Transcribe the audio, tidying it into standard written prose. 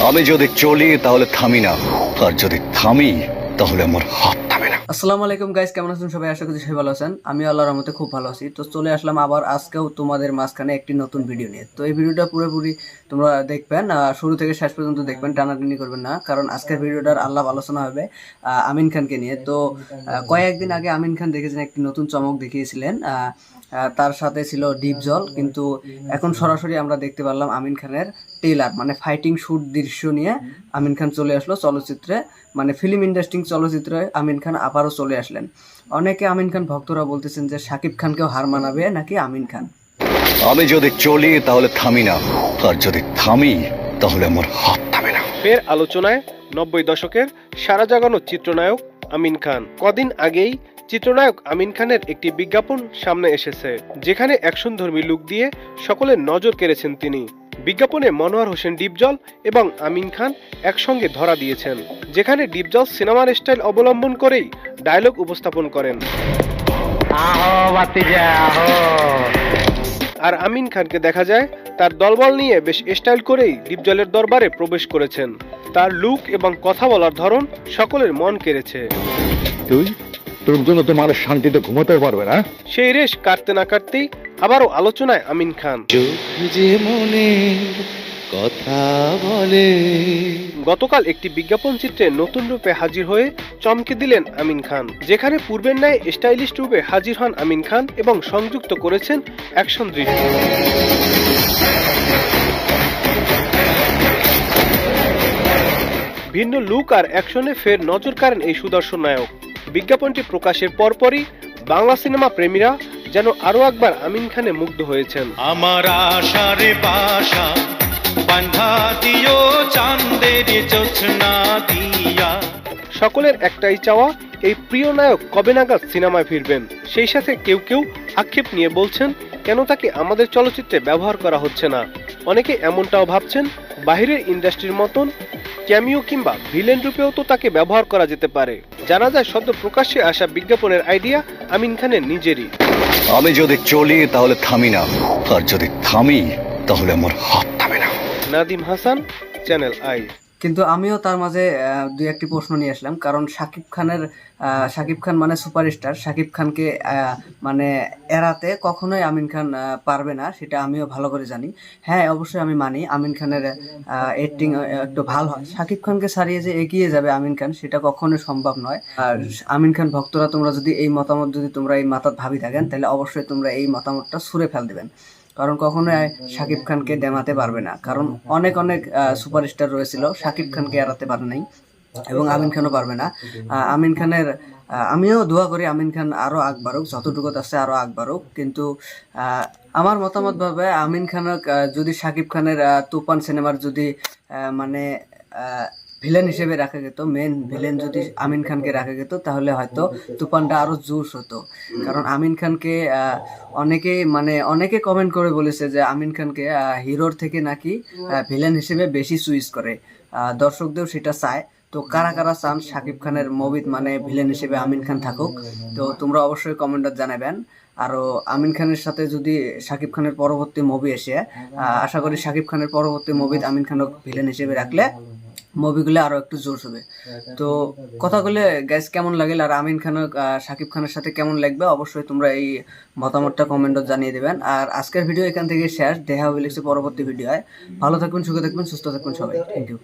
আমি যদি চলি তাহলে থামি না, আর যদি থামি তাহলে আমার হাত থামে না। আসসালামু আলাইকুম গাইস, কেমন আছেন সবাই? আশা করি সবাই ভালো আছেন। আমি আল্লাহর রহমতে খুব ভালো আছি। তো চলে আসলাম আবার আজকেও তোমাদের মাঝখানে একটি নতুন ভিডিও নিয়ে। তো এই ভিডিওটা পুরোপুরি তোমরা দেখবেন, শুরু থেকে শেষ পর্যন্ত দেখবেন, টানাটানি করবেন না, কারণ আজকের ভিডিওটার আলাপ আলোচনা হবে আমিন খানকে নিয়ে। তো কয়েকদিন আগে আমিন খান দেখেছেন একটি নতুন চমক দেখিয়েছিলেন, তার সাথে ছিল ডিপ জল, কিন্তু এখন সরাসরি আমরা দেখতে পারলাম আমিন খানের টেইলার মানে ফাইটিং শুট দৃশ্য নিয়ে আমিন খান চলে আসলো চলচ্চিত্রে, মানে ফিল্ম ইন্ডাস্ট্রি চলচ্চিত্রে আমিন খান আবারও চলে আসলেন। অনেকে আমিন খান ভক্তরা বলতেছেন যে শাকিব খানকেও হার মানাবে নাকি আমিন খান। আমি যদি চলি তাহলে থামি না, আর যদি থামি তাহলে আমার হাত থামে না। ফের আলোচনায় 90 দশকের সারা জাগানো চিত্রনায়ক আমিন খান। কদিন আগেই চিত্রনায়ক আমিন খানের একটি বিজ্ঞাপন সামনে এসেছে, যেখানে অ্যাকশনধর্মী লুক দিয়ে সকলের নজর কেড়েছেন তিনি। বিজ্ঞাপনে মনোয়ার হোসেন ডিপজল এবং আমিন খান একসঙ্গে ধরা দিয়েছেন, যেখানে ডিপজল সিনেমার স্টাইল অবলম্বন করেই ডায়লগ উপস্থাপন করেন, আর আমিন খানকে দেখা যায় তার দলবল নিয়ে বেশ স্টাইল করেই ডিপজলের দরবারে প্রবেশ করেছেন। তার লুক এবং কথা বলার ধরন সকলের মন কেড়েছে। তোর জন্য তো মানুষ শান্তিতে ঘুমাতে পারবে না। সেই রেশ কাটতে না কাটতেই আবারও আলোচনায় আমিন খান। কথা বলে গতকাল একটি বিজ্ঞাপন চিত্রে নতুন রূপে হাজির হয়ে চমকে দিলেন আমিন খান, যেখানে পূর্বের ন্যায় স্টাইলিশ রূপে হাজির হন আমিন খান এবং সংযুক্ত করেছেন অ্যাকশন দৃশ্য। ভিন্ন লুক আর অ্যাকশনে ফের নজর কাড়েন এই সুদর্শন নায়ক। বিজ্ঞাপনটি প্রকাশের পরপরই বাংলা সিনেমা প্রেমীরা যেন আরো একবার আমিন খানে মুগ্ধ হয়েছেন। আমার আশারে বাসা বান্ধা দিও চাঁদের জোছনা দিয়া। সকলের একটাই চাওয়া, এই প্রিয় নায়ক কবে নাগাদ সিনেমায় ফিরবেন। সেই সাথে কেউ কেউ আক্ষেপ নিয়ে বলছেন, কেন তাকে আমাদের চলচ্চিত্রে ব্যবহার করা হচ্ছে না। অনেকে এমনটাও ভাবছেন, বাহিরের ইন্ডাস্ট্রির মতন ক্যামিও কিংবা ভিলেন রূপেও তো তাকে ব্যবহার করা যেতে পারে। জানা যায় সদ্য প্রকাশ্যে আসা বিজ্ঞাপনের আইডিয়া আমিন খানের নিজেরই। আমি যদি চলি তাহলে থামি না, আর যদি থামি তাহলে আমার হাত থামে না। Nadim Hasan, channel I. কিন্তু আমিও তার মাঝে দুই একটি প্রশ্ন নিয়ে আসলাম, কারণ শাকিব খান মানে সুপারস্টার। শাকিব খানকে মানে এড়াতে কখনোই আমিন খান পারবে না, সেটা আমিও ভালো করে জানি। হ্যাঁ, অবশ্যই আমি মানি আমিন খানের অ্যাক্টিং একটু ভালো হয়। শাকিব খানকে ছাড়িয়ে যে এগিয়ে যাবে আমিন খান, সেটা কখনোই সম্ভব নয়। আর আমিন খান ভক্তরা তোমরা যদি এই মতামত যদি তোমরা এই মাথাত ভাবি থাকেন, তাহলে অবশ্যই তোমরা এই মতামতটা ছুঁড়ে ফেল দেবেন, কারণ কখনোই শাকিব খানকে দেমাতে পারবে না। কারণ অনেক সুপারস্টার রয়েছিল, শাকিব খানকে এড়াতে পারে নাই এবং আমিন খানও পারবে না। আমিন খানের আমিও দোয়া করি আমিন খান আরও আগ বাড়ুক, যতটুকু আছে আরও আগ বাড়ুক। কিন্তু আমার মতামত ভাবে আমিন খানক যদি শাকিব খানের তুফান সিনেমার যদি মানে ভিলেন হিসেবে রাখা যেত, মেন ভিলেন যদি আমিন খানকে রাখা যেত, তাহলে হয়তো তুফানটা আরো জোশ হতো। কারণ আমিন খানকে অনেকে কমেন্ট করে বলেছে যে আমিন খানকে হিরোর থেকে নাকি ভিলেন হিসেবে বেশি চুইজ করে, দর্শকদেরও সেটা চায়। তো কারা কারা চান শাকিব খানের মুভি মানে ভিলেন হিসেবে আমিন খান থাকুক, তো তোমরা অবশ্যই কমেন্টে জানাবেন। আরও আমিন খানের সাথে যদি শাকিব খানের পরবর্তী মুভি এসে আশা করি শাকিব খানের পরবর্তী মুভি আমিন খানকে ভিলেন হিসেবে রাখলে মুভিগুলো আরো একটু জোশ হবে। তো কথাগুলো গাইস কেমন লাগলো, আর আমিন খান শাকিব খানের সাথে কেমন লাগবে, অবশ্যই তোমরা এই মতামতটা কমেন্টে জানিয়ে দেবেন। আর আজকের ভিডিও এখান থেকে শেষ, দেখা হবে পরবর্তী ভিডিও। ভালো থাকবেন, সুখে থাকবেন, সুস্থ থাকবেন সবাই। Thank you.